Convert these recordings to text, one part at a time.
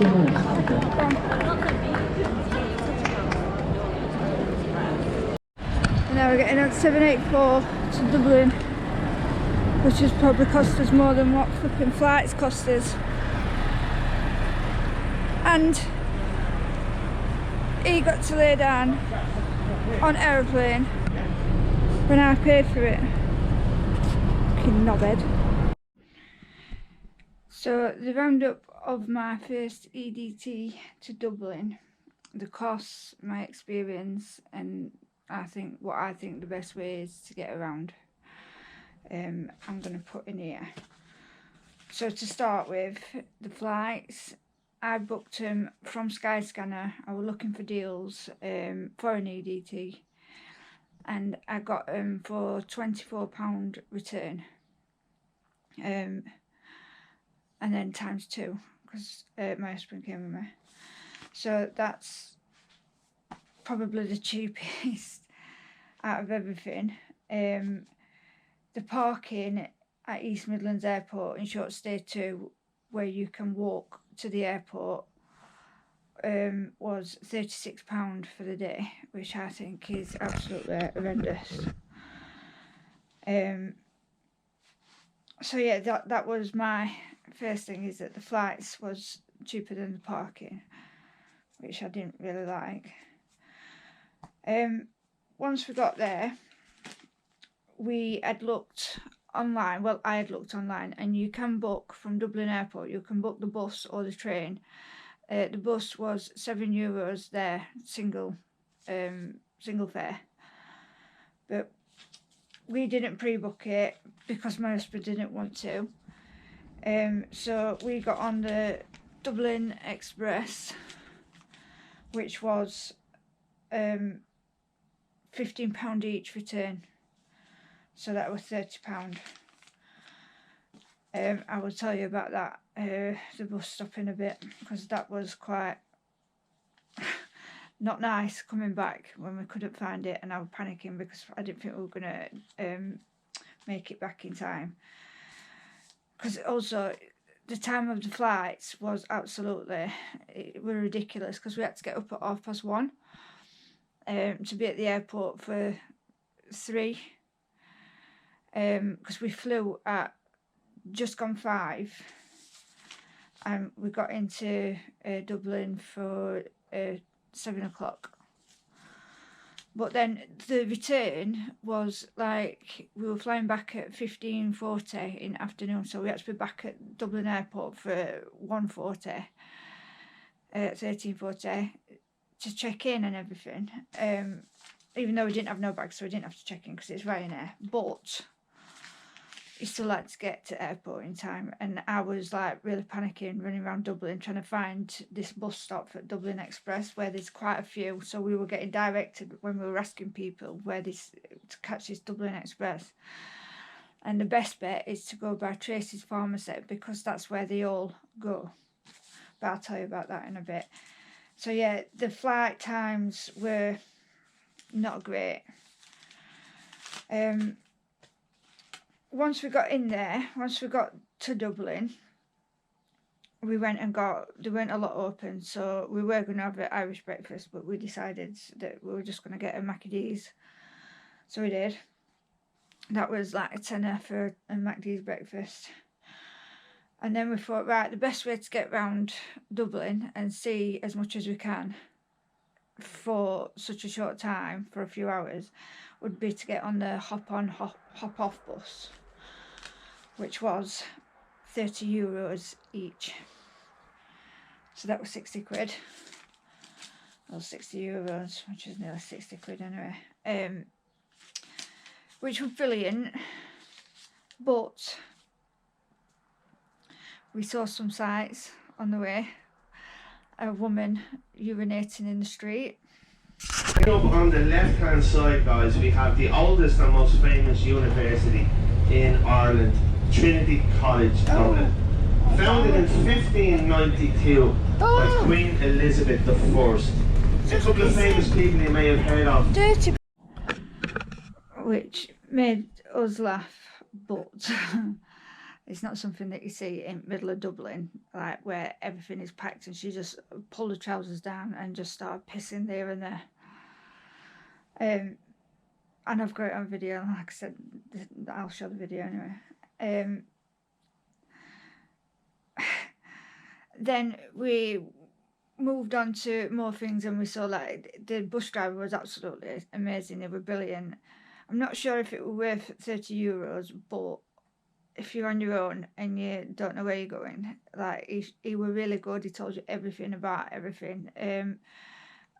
And now we're getting on 784 to Dublin, which has probably cost us more than what flipping flights cost us. And he got to lay down on aeroplane when I paid for it. Fucking knobhead. So the roundup of my first EDT to Dublin, the costs, my experience, and I think the best way is to get around. I'm going to put in here. So to start with, the flights, I booked them from Skyscanner. I was looking for deals for an EDT, and I got them for £24 return, and then times 2 because my husband came with me. So that's probably the cheapest out of everything. The parking at East Midlands Airport in Short Stay 2, where you can walk to the airport, was £36 for the day, which I think is absolutely horrendous. So yeah, that was my first thing, is that the flights was cheaper than the parking, which I didn't really like. Once we got there, we had looked online, well I had looked online, and you can book from Dublin Airport, you can book the bus or the train. The bus was €7 there, single fare, but we didn't pre-book it because my husband didn't want to. So we got on the Dublin Express, which was £15 each return, so that was £30. I will tell you about that, the bus stop, in a bit, because that was quite not nice coming back when we couldn't find it, and I was panicking because I didn't think we were going to make it back in time. Because also the time of the flights was absolutely, it was ridiculous, because we had to get up at 1:30 to be at the airport for 3, because we flew at just gone 5, and we got into Dublin for 7 o'clock. But then the return was like, we were flying back at 15:40 in the afternoon, so we had to be back at Dublin Airport for 1:40, 13:40 to check in and everything. Even though we didn't have no bags, so we didn't have to check in because it's Ryanair. But you still like to get to the airport in time, and I was like really panicking, running around Dublin trying to find this bus stop at Dublin Express, where there's quite a few. So we were getting directed when we were asking people where to catch this Dublin Express. And the best bet is to go by Tracy's Pharmacy, because that's where they all go. But I'll tell you about that in a bit. So yeah, the flight times were not great. Once we got in there, once we got to Dublin, we went and there weren't a lot open, so we were going to have an Irish breakfast, but we decided that we were just going to get a Mackie D's. So we did. That was like a tenner for a Mackie D's breakfast. And then we thought, right, the best way to get round Dublin and see as much as we can for such a short time, for a few hours, would be to get on the hop-on, hop-off bus, which was €30 each. So that was 60 quid. Or €60, which is nearly 60 quid anyway. Which was brilliant, but we saw some sights on the way. A woman urinating in the street. Up on the left hand side, guys, we have the oldest and most famous university in Ireland, Trinity College, Dublin. Founded in 1592 by Queen Elizabeth I. A couple of famous people you may have heard of. Dirty, which made us laugh, but It's not something that you see in the middle of Dublin, like where everything is packed, and she just pulled her trousers down and just started pissing there and there. And I've got it on video, like I said, I'll show the video anyway. Then we moved on to more things, and we saw like the bus driver was absolutely amazing. They were brilliant. I'm not sure if it were worth €30, but if you're on your own and you don't know where you're going, like he were really good. He told you everything about everything.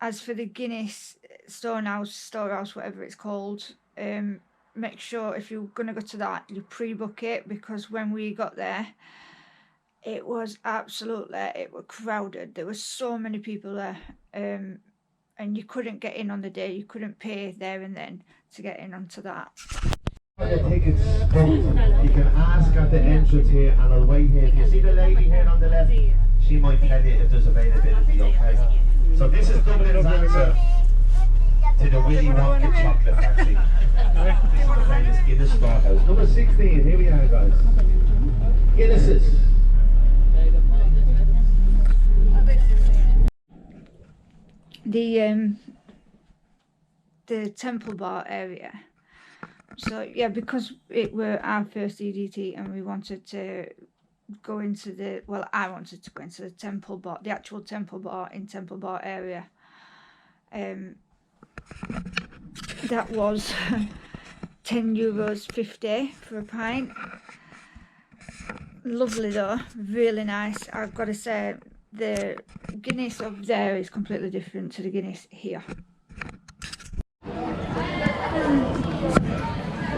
As for the Guinness storehouse, whatever it's called, make sure if you're gonna go to that, you pre-book it, because when we got there, it was crowded. There were so many people there, and you couldn't get in on the day. You couldn't pay there and then to get in onto that. The tickets, you can ask at the entrance here, and I'll wait here. If you see the lady here on the left, she might tell you if there's availability, okay? So this is Dublin's answer to the Willy Wonka chocolate factory. This is the famous Guinness Storehouse. Number 16, here we are, guys. Guinnesses. The Temple Bar area. So yeah, because it were our first EDT and we wanted to go into the, well, I wanted to go into the Temple Bar, the actual Temple Bar in Temple Bar area. That was €10.50 for a pint. Lovely though, really nice. I've got to say, the Guinness up there is completely different to the Guinness here.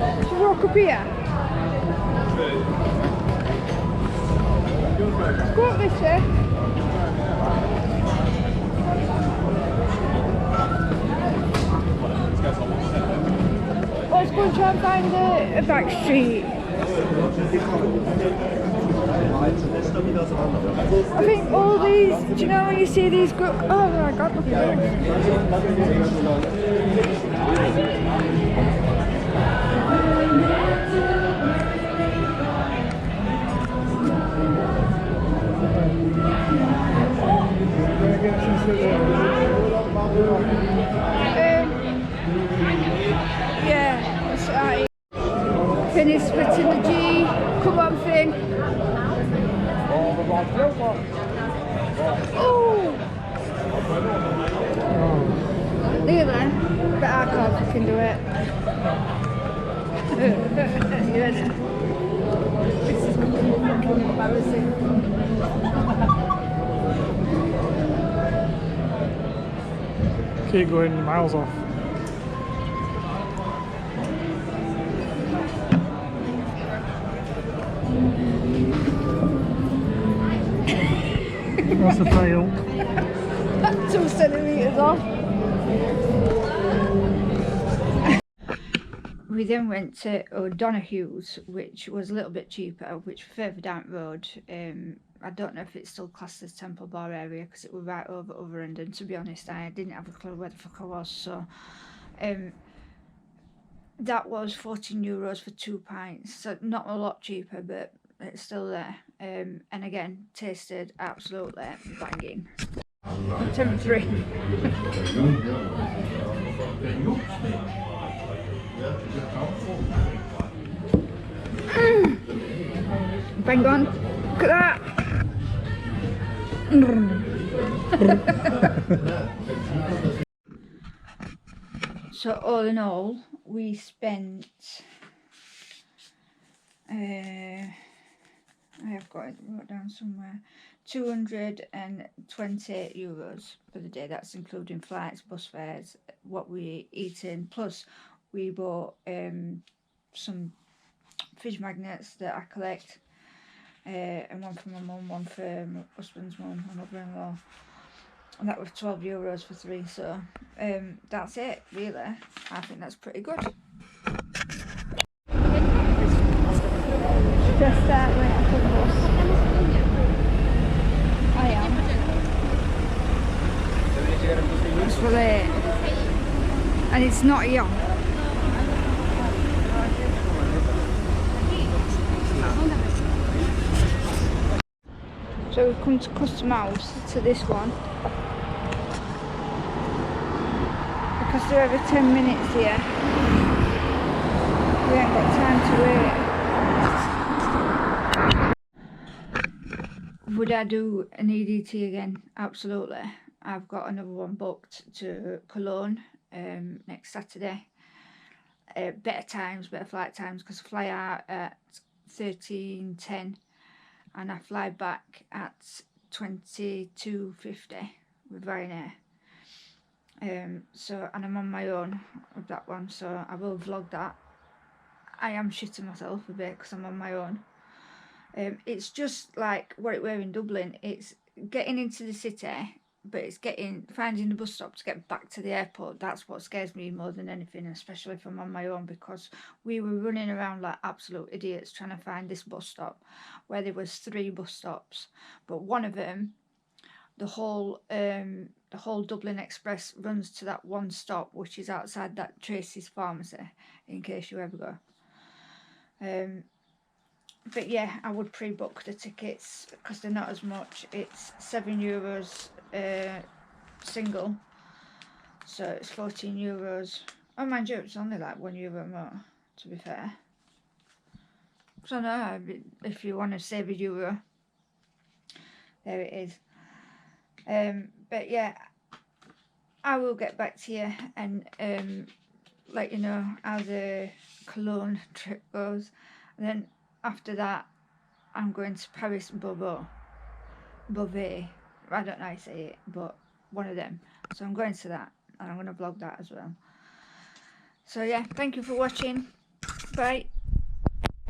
Should we walk up here? Let's go up this way. Let's go and try and find a back street. I think all these, do you know when you see these go, oh my god, look at yeah, that's right. Finish splitting the G. Come on, Finn. Oh! Look at that. But I can't fucking do it. This is fucking embarrassing. Keep going miles off. That's a fail. 2 centimetres off. We then went to O'Donoghue's, which was a little bit cheaper, which further down the road. I don't know if it's still classed as Temple Bar area because it was right over other end, and to be honest, I didn't have a clue where the fuck I was. So that was €14 for 2 pints, so not a lot cheaper, but it's still there. And again, tasted absolutely banging. 10-3. Bang on, look at that. So all in all, we spent I have got it wrote down somewhere, €220 for the day. That's including flights, bus fares, what we eating, plus we bought some fish magnets that I collect, and one for my mum, one for my husband's mum, my mother-in-law, and that was €12 for 3. So that's it really. I think that's pretty good. Just that way for the bus. I am. It's for late. And it's not young. So we've come to Custom House, to this one. Because they're every 10 minutes here. We ain't got time to wait. Would I do an EDT again? Absolutely. I've got another one booked to Cologne next Saturday. Better times, better flight times, because I fly out at 13:10 and I fly back at 22:50 with Ryanair. So, and I'm on my own with that one, so I will vlog that. I am shitting myself a bit because I'm on my own. It's just like what it were in Dublin. It's getting into the city, but it's finding the bus stop to get back to the airport. That's what scares me more than anything, especially if I'm on my own, because we were running around like absolute idiots trying to find this bus stop where there was 3 bus stops, but one of them, the whole Dublin Express runs to that one stop, which is outside that Tracy's pharmacy, in case you ever go. But yeah, I would pre-book the tickets because they're not as much. It's €7 single, so it's €14. Oh, mind you, it's only like €1 more, to be fair. So no, if you want to save €1, there it is. But yeah, I will get back to you and let you know how the Cologne trip goes. And then after that, I'm going to Paris Beauvais. I don't know how to say it, but one of them. So I'm going to that, and I'm going to vlog that as well. So yeah, thank you for watching. Bye.